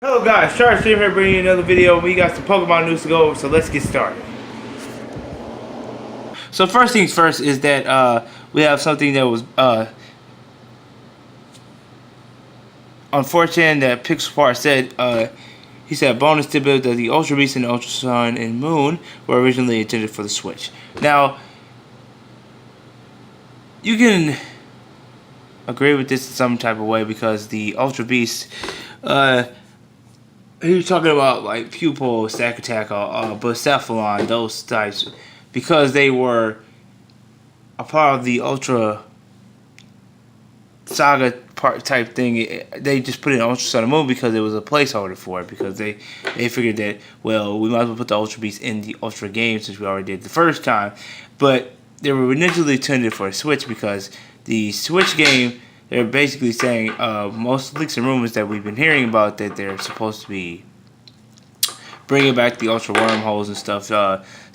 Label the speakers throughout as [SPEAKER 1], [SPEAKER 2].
[SPEAKER 1] Hello guys, Charles here bringing you another video. We got some Pokemon news to go over, so let's get started. So first things first is that we have something that was unfortunate that Pixelpart said. He said bonus tidbit that the Ultra Beast and Ultra Sun and Moon were originally intended for the Switch. Now, you can agree with this in some type of way because the Ultra Beast, he was talking about like Pupil, Stack Attack, Bucephalon, those types, because they were a part of the Ultra Saga part type thing. They just put it in Ultra Sun and Moon because it was a placeholder for it, because they figured that, well, we might as well put the Ultra Beast in the Ultra game since we already did the first time. But they were initially intended for a Switch because the Switch game, they're basically saying most leaks and rumors that we've been hearing about that they're supposed to be bringing back the Ultra Wormholes and stuff,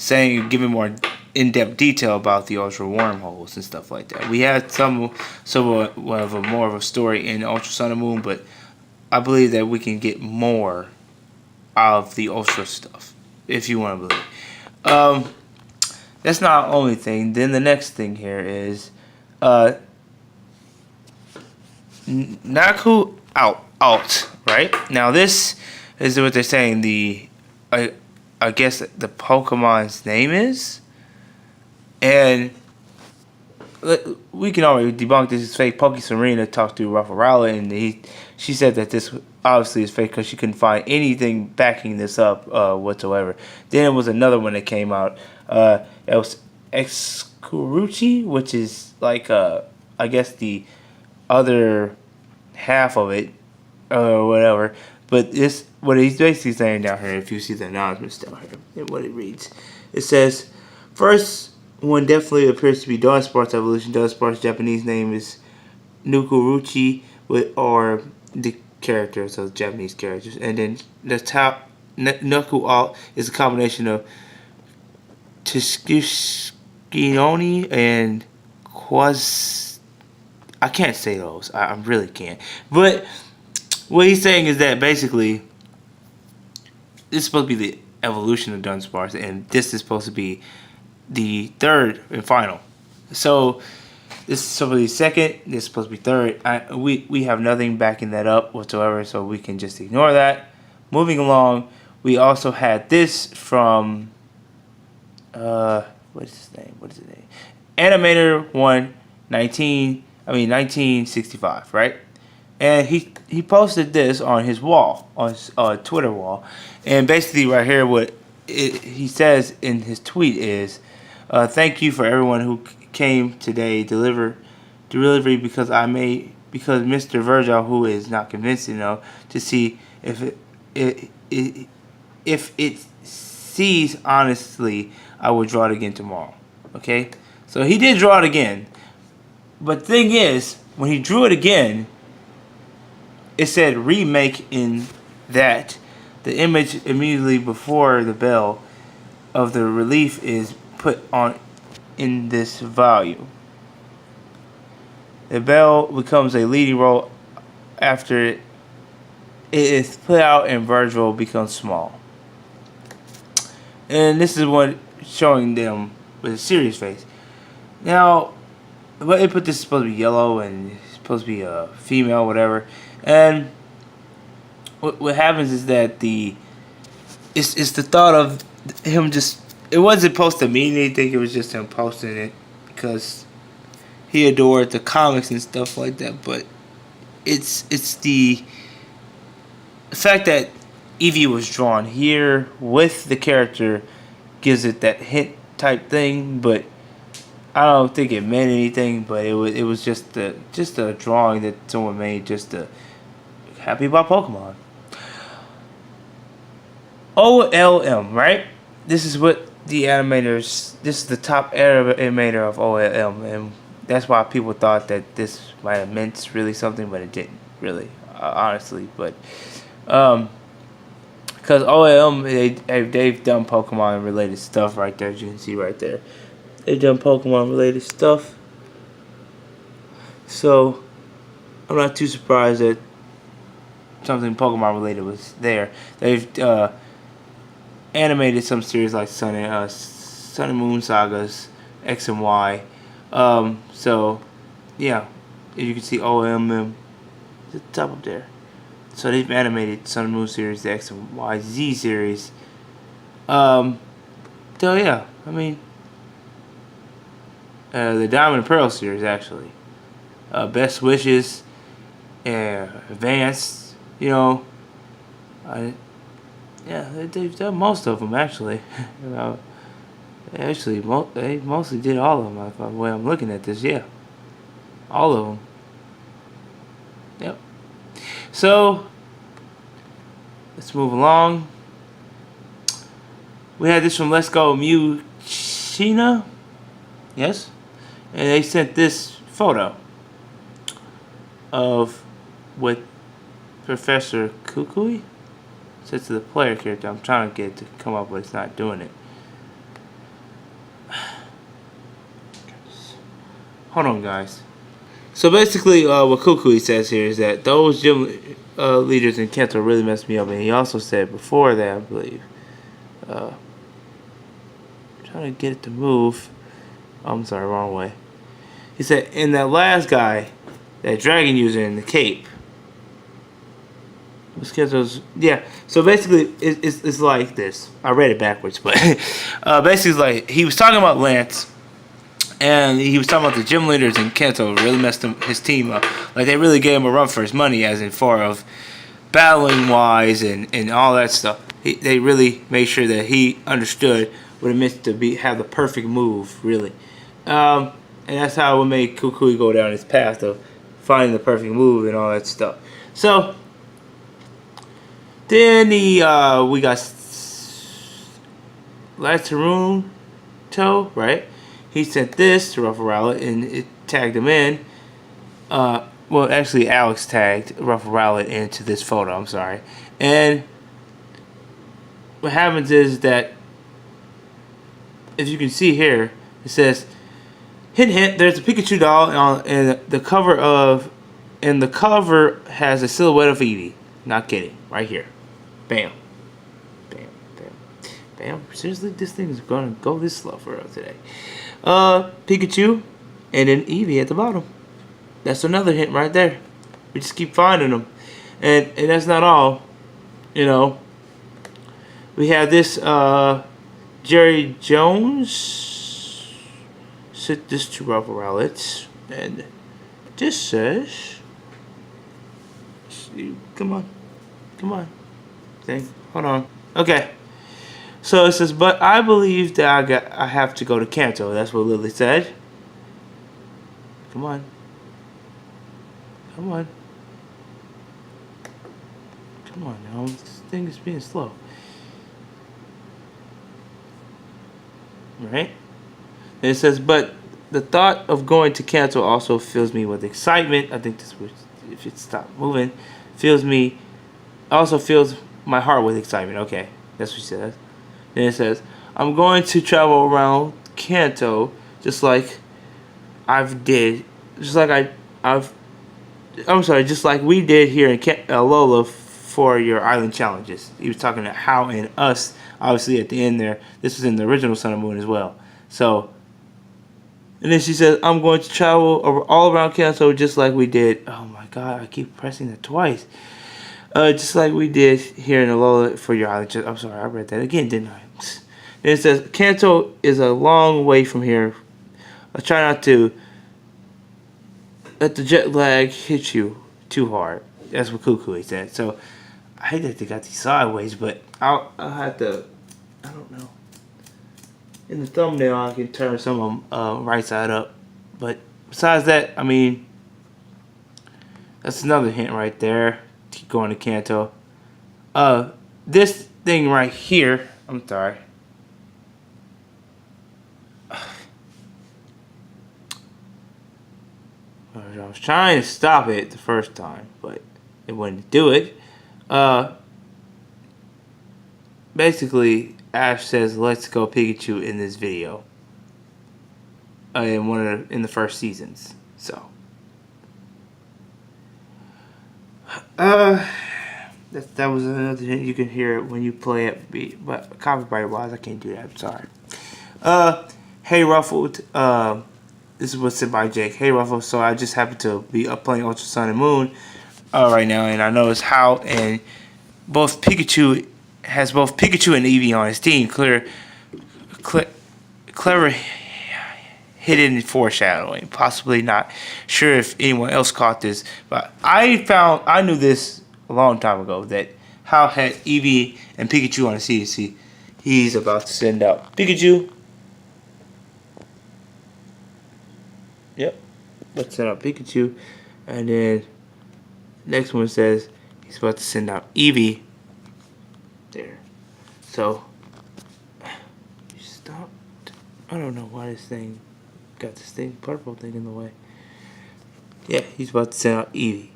[SPEAKER 1] giving more in-depth detail about the Ultra Wormholes and stuff like that. We had some of a more of a story in Ultra Sun and Moon, but I believe that we can get more of the Ultra stuff, if you want to believe. That's not the only thing. Then the next thing here is Naku alt, right? Now this is what they're saying I guess the Pokemon's name is, and we can already debunk this is fake. Poke Serena talked to Raffarella, and she said that this obviously is fake because she couldn't find anything backing this up whatsoever. Then it was another one that came out. It was Excuruchi, which is like I guess the other half of it or whatever. But this, what he's basically saying down here, if you see the announcements down here, and what it reads, it says, first one definitely appears to be Dunsparce's evolution. Dunsparce's Japanese name is Nukuruchi, or the characters, so Japanese characters. And then the top, Nuku Alt, is a combination of Tiskinoni and I can't say those. I really can't. But what he's saying is that basically this is supposed to be the evolution of Dunsparce, and this is supposed to be the third and final. So this is supposed to be second. This is supposed to be third. We have nothing backing that up whatsoever, so we can just ignore that. Moving along, we also had this from what is his name? What is his name? Animator 1965, right? And he posted this on his wall, on his Twitter wall, and basically right here what he says in his tweet is, "Thank you for everyone who came today. Delivery because Mr. Virgil, who is not convincing enough to see if it sees honestly, I will draw it again tomorrow." Okay, so he did draw it again, but the thing is, when he drew it again, it said remake in that. The image immediately before the bell of the relief is put on in this volume. The bell becomes a leading role after it is put out and Virgil becomes small. And this is what showing them with a serious face. Now, but they put this is supposed to be yellow and it's supposed to be a female, whatever. And what happens is that it's the thought of him just, it wasn't supposed to mean anything. It was just him posting it because he adored the comics and stuff like that. But it's the fact that Eevee was drawn here with the character gives it that hint type thing. But I don't think it meant anything. But it was just a drawing that someone made just to happy about Pokemon. OLM, right? This is what the animators, this is the top animator of OLM, and that's why people thought that this might have meant really something, but it didn't really, honestly. But because OLM, they've done Pokemon related stuff right there, as you can see right there. They've done Pokemon related stuff, so I'm not too surprised that something Pokemon related was there. They've animated some series like Sun and Moon Sagas, X and Y. So yeah, you can see OMM the top up there. So they've animated Sun and Moon series, the X and Y Z series. So yeah, I mean, the Diamond and Pearl series actually. Best Wishes, Advanced, you know, yeah, they've done most of them actually. You know, they mostly did all of them. The way I'm looking at this, yeah, all of them. Yep. So let's move along. We had this from Let's Go Mew China, yes, and they sent this photo of what Professor Kukui said to the player character. I'm trying to get it to come up, but it's not doing it. Hold on, guys. So basically, what Kukui says here is that those gym leaders in Kanto really messed me up, and he also said before that, I believe. Trying to get it to move. Oh, I'm sorry, wrong way. He said, in that last guy, that dragon user in the cape. Yeah, so basically, it's like this. I read it backwards, but basically, like he was talking about Lance, and he was talking about the gym leaders in Kanto really messed his team up. Like they really gave him a run for his money, as in far of battling wise and all that stuff. They really made sure that he understood what it meant to have the perfect move, really. And that's how it would make Kukui go down his path of finding the perfect move and all that stuff. So then we got Latarun Toe, right? He sent this to Ruffle Rowlet and it tagged him in. Well, actually, Alex tagged Ruffle Rowlet into this photo. I'm sorry. And what happens is that, if you can see here, it says, hint, hint. There's a Pikachu doll on the cover has a silhouette of Eevee. Not kidding. Right here. Bam. Bam. Bam. Bam. Seriously, this thing is gonna go this slow for us today. Pikachu, and then Eevee at the bottom. That's another hint right there. We just keep finding them, and that's not all. You know, we have this Jerry Jones sent this to Ruffle Rowlet, and this says, come on, hold on, okay. So it says, but I believe that I have to go to Kanto. That's what Lily said. Come on. Come on now. This thing is being slow. Right? And it says, but the thought of going to Kanto also fills me with excitement. I think this would, if it stopped moving, also fills my heart with excitement. Okay, that's what she says. Then it says, I'm going to travel around Kanto just like just like we did here in Lola for your island challenges. He was talking to How and us, obviously at the end there. This was in the original Sun and Moon as well. So, and then she said, I'm going to travel all around Kanto just like we did. Oh my God, I keep pressing it twice. Just like we did here in Alola for your island. I'm sorry, I read that again, didn't I? Then it says, Kanto is a long way from here. I try not to let the jet lag hit you too hard. That's what Kukui said. So, I hate that they got these sideways, but I'll have to, I don't know. In the thumbnail, I can turn some of them right side up. But besides that, I mean, that's another hint right there. Keep going to Kanto. This thing right here, I'm sorry. I was trying to stop it the first time, but it wouldn't do it. Basically, Ash says, "Let's go Pikachu" in this video. In the first seasons. So, that was another thing you can hear it when you play it. But copyright wise, I can't do that. I'm sorry. Hey Ruffled. This is what's said by Jake. Hey Ruffled. So I just happened to be up playing Ultra Sun and Moon right now, and I noticed how and both Pikachu has both Pikachu and Eevee on his team. Clever hidden foreshadowing. Possibly not sure if anyone else caught this, but I knew this a long time ago that Hal had Eevee and Pikachu on the CDC. He's about to send out Pikachu. Yep, let's send out Pikachu, and then next one says he's about to send out Eevee. There. So stop. I don't know why this thing got this thing purple thing in the way. Yeah, he's about to send out Eevee.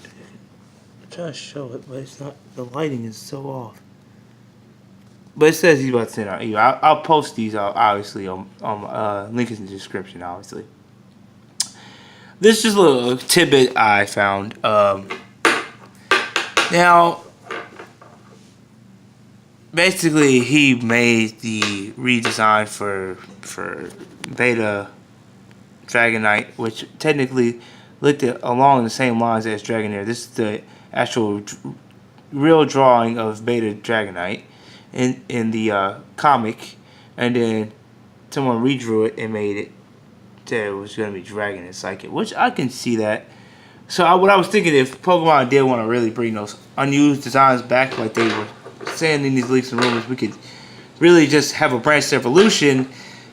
[SPEAKER 1] I'm trying to show it, but it's not. The lighting is so off. But it says he's about to send out Eevee. I'll post these obviously on link in the description. Obviously, this is just a little tidbit I found. Now, basically, he made the redesign for Beta Dragonite, which technically looked along the same lines as Dragonair. This is the actual real drawing of Beta Dragonite in the comic, and then someone redrew it and made it that it was going to be Dragon and Psychic, which I can see that. So what I was thinking, if Pokemon did want to really bring those unused designs back like they were saying in these leaks and rumors, we could really just have a branched evolution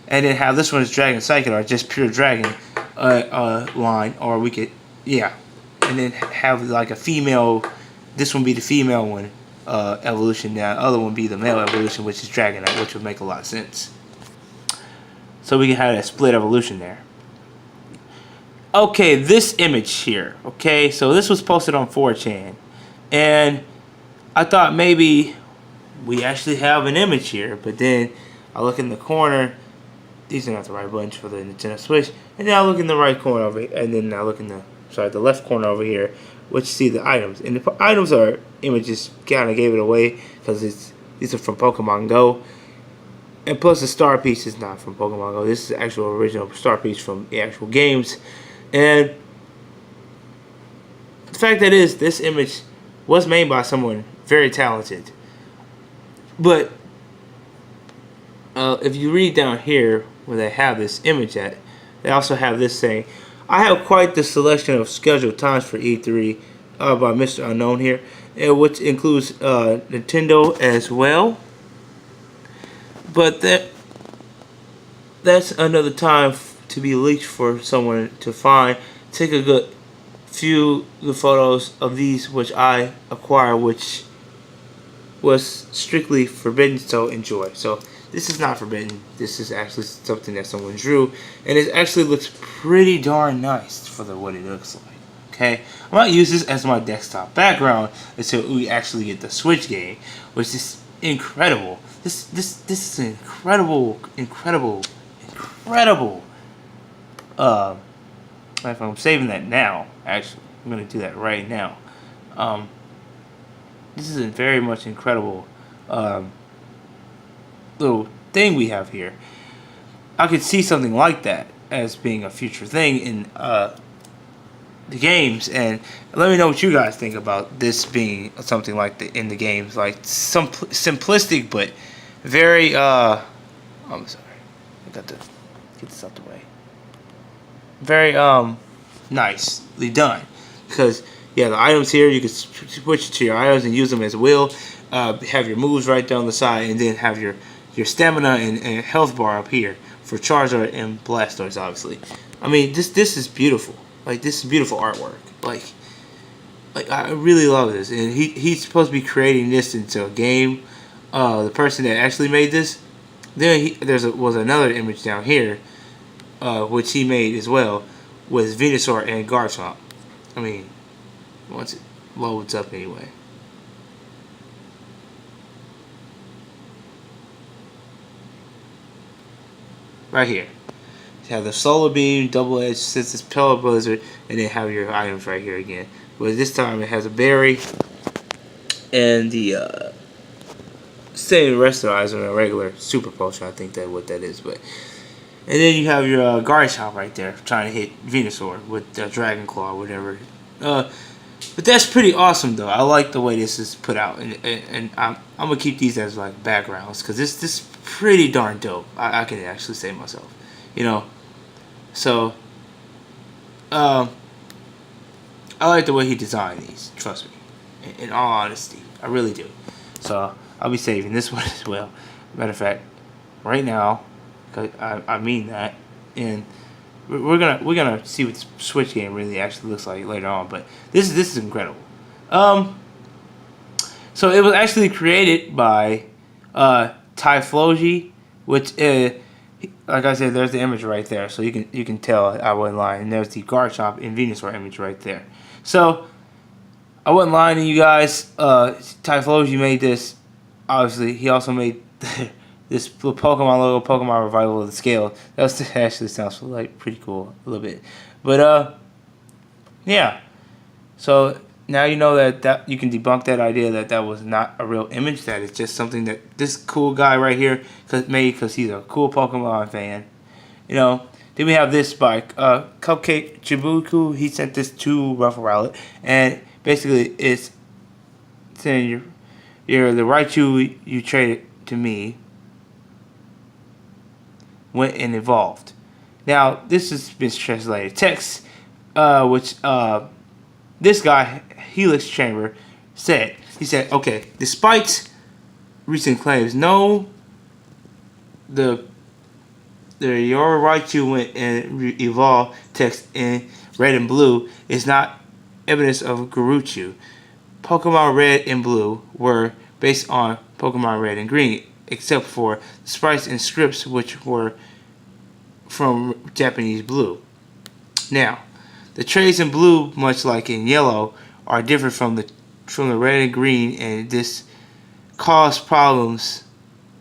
[SPEAKER 1] and then have this one as Dragon Psychic or just pure Dragon line, or we could, yeah, and then have like a female, this one be the female one evolution, now the other one be the male evolution, which is Dragonite, which would make a lot of sense. So we can have that split evolution there. Okay, this image here. Okay, so this was posted on 4chan, and I thought maybe we actually have an image here, but then I look in the corner. These are not the right buttons for the Nintendo Switch, and then I look in the right corner over here, and then I look in the left corner over here, which see the items, and the items are images. Kind of gave it away because these are from Pokemon Go. And plus the star piece is not from Pokemon Go. This is the actual original star piece from the actual games. And the fact that this image was made by someone very talented. But if you read down here where they have this image at, they also have this saying, I have quite the selection of scheduled times for E3 by Mr. Unknown here, which includes Nintendo as well. But that's another time to be leaked for someone to find. Take a good few good photos of these, which I acquired, which was strictly forbidden, so enjoy. So this is not forbidden. This is actually something that someone drew, and it actually looks pretty darn nice for what it looks like. Okay, I might use this as my desktop background until we actually get the Switch game, which is incredible. This is an incredible. If I'm saving that now, actually, I'm gonna do that right now. This is a very much incredible little thing we have here. I could see something like that as being a future thing in the games, and let me know what you guys think about this being something like in the games, like some simplistic but very I'm sorry, I got to get this out the way. Very nicely done, because yeah, the items here you can switch to your items and use them as will. Have your moves right down the side, and then have your stamina and health bar up here for Charizard and Blastoise, obviously. I mean, this is beautiful. Like, this is beautiful artwork. Like I really love this, and he's supposed to be creating this into a game. The person that actually made this, then was another image down here, which he made as well, with Venusaur and Garchomp. I mean, once it loads up anyway. Right here. You have the Solar Beam, Double Edge, since it's Pellet Blizzard, and then have your items right here again. but this time it has a berry and the same restaurant as in a regular super potion. I think that's what that is. But and then you have your Garchomp right there trying to hit Venusaur with Dragon Claw or whatever. But that's pretty awesome though. I like the way this is put out, and I'm gonna keep these as like backgrounds because this is pretty darn dope. I can actually say myself, you know. So I like the way he designed these. Trust me, in all honesty, I really do. So I'll be saving this one as well. Matter of fact, right now, cause I mean that, and we're gonna see what the Switch game really actually looks like later on. But this is incredible. So it was actually created by Typhlogy, which like I said, there's the image right there, so you can tell I wasn't lying. And there's the Garchomp and Venusaur image right there. So I wasn't lying to you guys. Typhlogy made this. Obviously, he also made this Pokemon logo, Pokemon Revival of the Scale. That actually sounds like pretty cool a little bit. But yeah. So now you know that you can debunk that idea that was not a real image. That is just something that this cool guy right here made because he's a cool Pokemon fan. You know. Then we have this by Cupcake Chibuku. He sent this to Ruffle Rowlet, and basically it's saying you're the Raichu you traded to me went and evolved. Now this has been translated text, which this guy Helix Chamber said. He said, okay, despite recent claims, no, your Raichu went and evolved text in red and blue is not evidence of Garuchu. Pokemon Red and Blue were based on Pokemon Red and Green, except for the sprites and scripts which were from Japanese Blue. Now, the trades in Blue, much like in Yellow, are different from the Red and Green, and this caused problems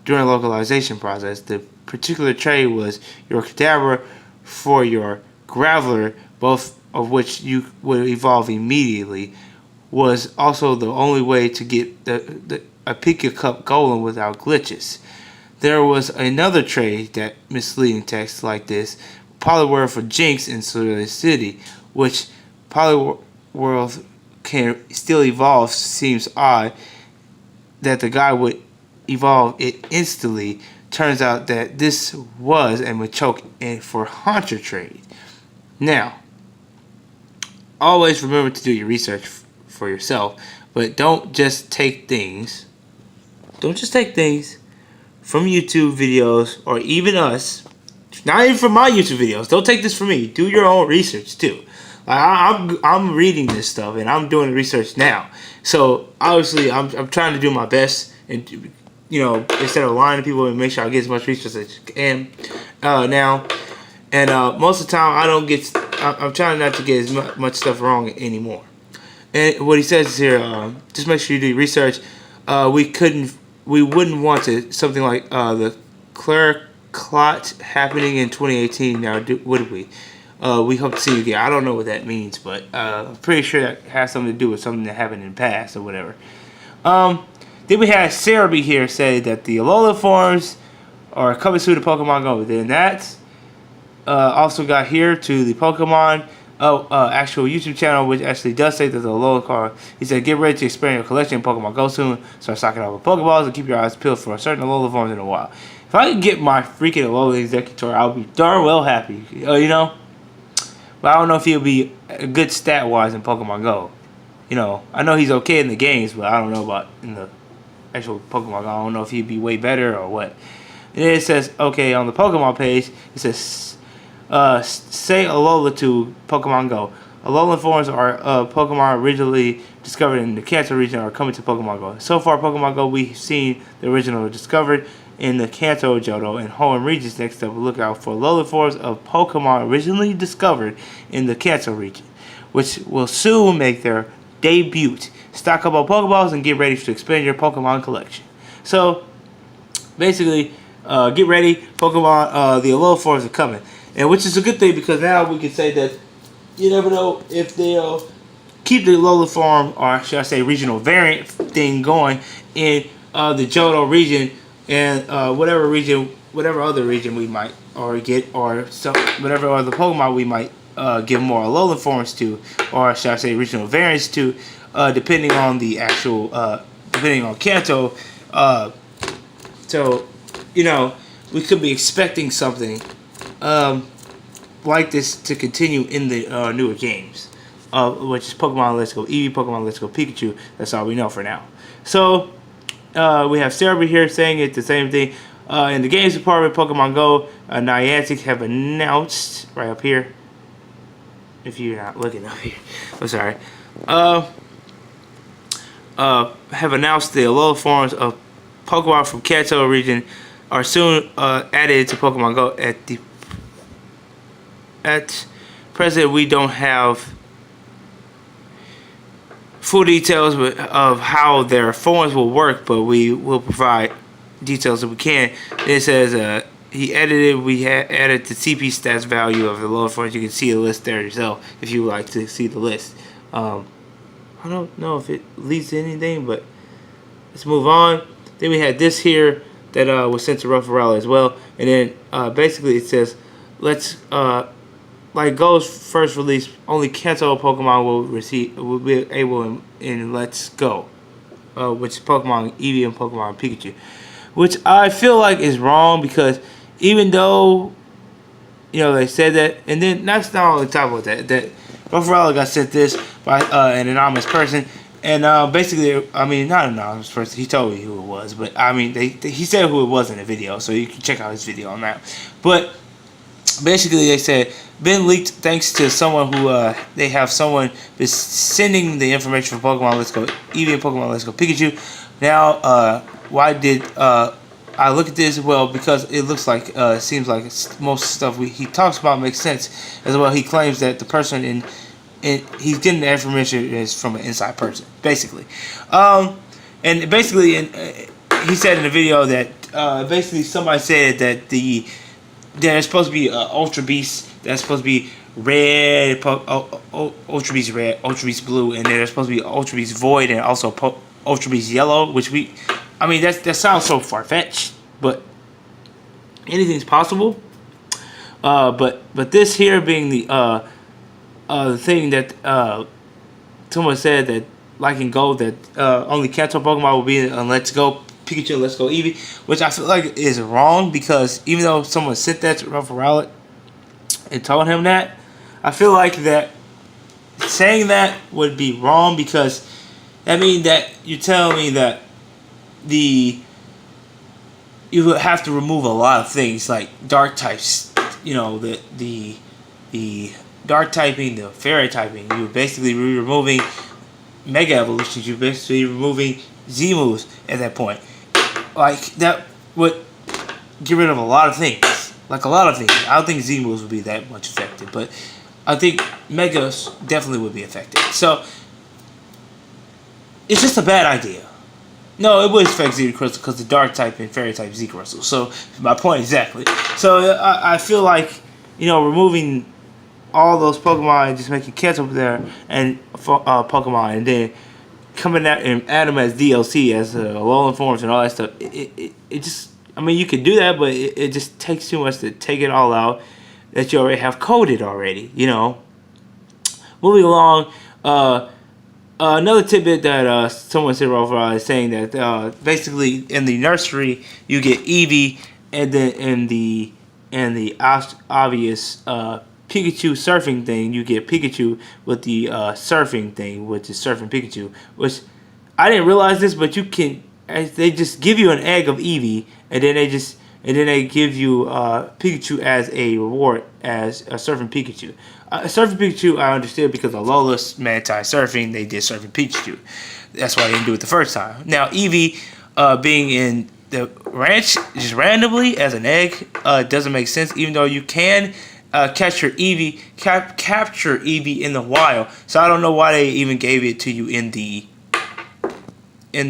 [SPEAKER 1] during localization process. The particular trade was your Kadabra for your Graveler, both of which you would evolve immediately, was also the only way to get a Pika Cup Golem without glitches. There was another trade that misleading text like this, Poliwhirl for Jinx in Cerulean City, which Poliwhirl can still evolve. Seems odd that the guy would evolve it instantly. Turns out that this was a Machoke for Haunter trade. Now, always remember to do your research for yourself, but don't just take things from YouTube videos or even us. Not even from my YouTube videos. Don't take this from me. Do your own research too. Like I'm reading this stuff and I'm doing research now. So obviously I'm trying to do my best and instead of lying to people and make sure I get as much research as I can now. And most of the time I'm trying not to get as much stuff wrong anymore. And what he says is here, just make sure you do your research. We wouldn't want to something like the Claire Clot happening in 2018 now, would we? We hope to see you again. I don't know what that means, but I'm pretty sure that has something to do with something that happened in the past or whatever. Then we had Cerebi here say that the Alola forms are coming soon to Pokemon Go. Then that also got here to the Pokemon actual YouTube channel, which actually does say that the Alola card. He said, get ready to expand your collection of Pokemon Go soon. Start stocking up with Pokeballs and keep your eyes peeled for certain Alola forms in a while. If I could get my freaking Alola Executor, I would be darn well happy. But I don't know if he'll be good stat-wise in Pokemon Go. I know he's okay in the games, but I don't know about in the actual Pokemon Go. I don't know if he'd be way better or what. And then it says, okay, on the Pokemon page, it says, say Alola to Pokemon Go. Alolan forms are Pokemon originally discovered in the Kanto region are coming to Pokemon Go. So far, Pokemon Go, we've seen the original discovered in the Kanto, Johto, and Hoenn regions. Next up, look out for Alolan forms of Pokemon originally discovered in the Kanto region, which will soon make their debut. Stock up on Pokeballs and get ready to expand your Pokemon collection. So, basically, get ready. Pokemon, the Alola forms are coming. And which is a good thing because now we can say that you never know if they'll keep the Alola form, or should I say regional variant thing going in the Johto region and whatever other region we might or get, or some whatever other Pokemon we might give more Alolan forms to, or should I say regional variants to, depending on the actual, depending on Kanto. So, we could be expecting something like this to continue in the newer games, which is Pokemon Let's Go Eevee, Pokemon Let's Go Pikachu. That's all we know for now. So, we have Cerebi here saying it the same thing. In the games department, Pokemon Go, Niantic have announced, right up here, if you're not looking up here, I'm sorry, have announced the Alola forms of Pokemon from Kanto region are soon added to Pokemon Go. At present, we don't have full details of how their forms will work, but we will provide details if we can. It says he edited. We added the CP stats value of the Alola forms. You can see the list there yourself if you would like to see the list. I don't know if it leads to anything, but let's move on. Then we had this here that was sent to Ruffalo as well, and then basically it says, let's like Go's first release, only Kanto Pokemon will be able in Let's Go, which is Pokemon Eevee and Pokemon Pikachu, which I feel like is wrong, because even though they said that, and then that's not only top of that Ruffalo got sent this by an anonymous person. And basically, I mean, not an anonymous person. He told me who it was, but I mean, he said who it was in the video, so you can check out his video on that. But basically, they said been leaked thanks to someone who they have someone is sending the information for Pokemon Let's Go Eevee and Pokemon Let's Go Pikachu. Now, why did I look at this? Well, because it looks like it seems like most stuff he talks about makes sense as well. He claims that the person he's getting the information is from an inside person, basically. And basically, he said in the video that basically somebody said that there's supposed to be Ultra Beast that's supposed to be red, Ultra Beast red, Ultra Beast blue, and then there's supposed to be Ultra Beast void and also Ultra Beast yellow, which I mean that sounds so far-fetched, but anything's possible. But this here being the thing that someone said that, like in Gold, that only Kanto Pokemon will be in Let's Go Pikachu and Let's Go Eevee, which I feel like is wrong, because even though someone sent that to Ruffalo and told him that, I feel like that saying that would be wrong, because that means that you're telling me that you would have to remove a lot of things like dark types, the dark typing, the fairy typing. You're basically removing Mega Evolutions. You're basically removing Z moves at that point. Like, that would get rid of a lot of things. Like, a lot of things. I don't think Z moves would be that much affected, but I think Megas definitely would be affected. So, it's just a bad idea. No, it would affect Z Crystal because the dark type and fairy type Z Crystal. So, my point exactly. So, I feel like, removing all those Pokemon and just making Kanto there and Pokemon, and then coming out and add them as DLC, as Alolan forms and all that stuff. It just, I mean, you can do that, but it just takes too much to take it all out that you already have coded already. Moving along, another tidbit that someone said over is saying that basically in the nursery you get Eevee, and then in the obvious Pikachu surfing thing, you get Pikachu with the surfing thing, which is Surfing Pikachu, which I didn't realize this, but you can, they just give you an egg of Eevee, and then they give you Pikachu as a reward as a Surfing Pikachu. Surfing Pikachu I understood because of Lola's Manti Surfing, they did Surfing Pikachu. That's why they didn't do it the first time. Now Eevee being in the ranch just randomly as an egg doesn't make sense, even though you can capture Eevee in the wild. So I don't know why they even gave it to you in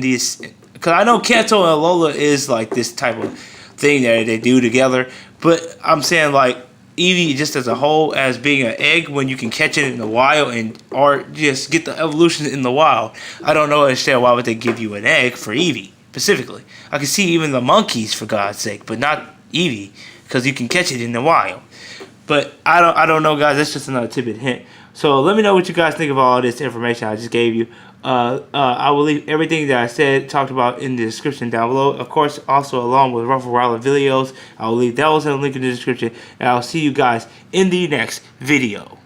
[SPEAKER 1] this, because I know Kanto and Alola is like this type of thing that they do together, but I'm saying like Eevee just as a whole as being an egg when you can catch it in the wild and or just get the evolution in the wild. I don't know understand why would they give you an egg for Eevee specifically. I can see even the monkeys for God's sake, but not Eevee because you can catch it in the wild. But I don't know, guys. That's just another tidbit hint. So let me know what you guys think of all this information I just gave you. I will leave everything that I said, talked about in the description down below. Of course, also along with Ruffle Rowler videos. I will leave those in the link in the description. And I'll see you guys in the next video.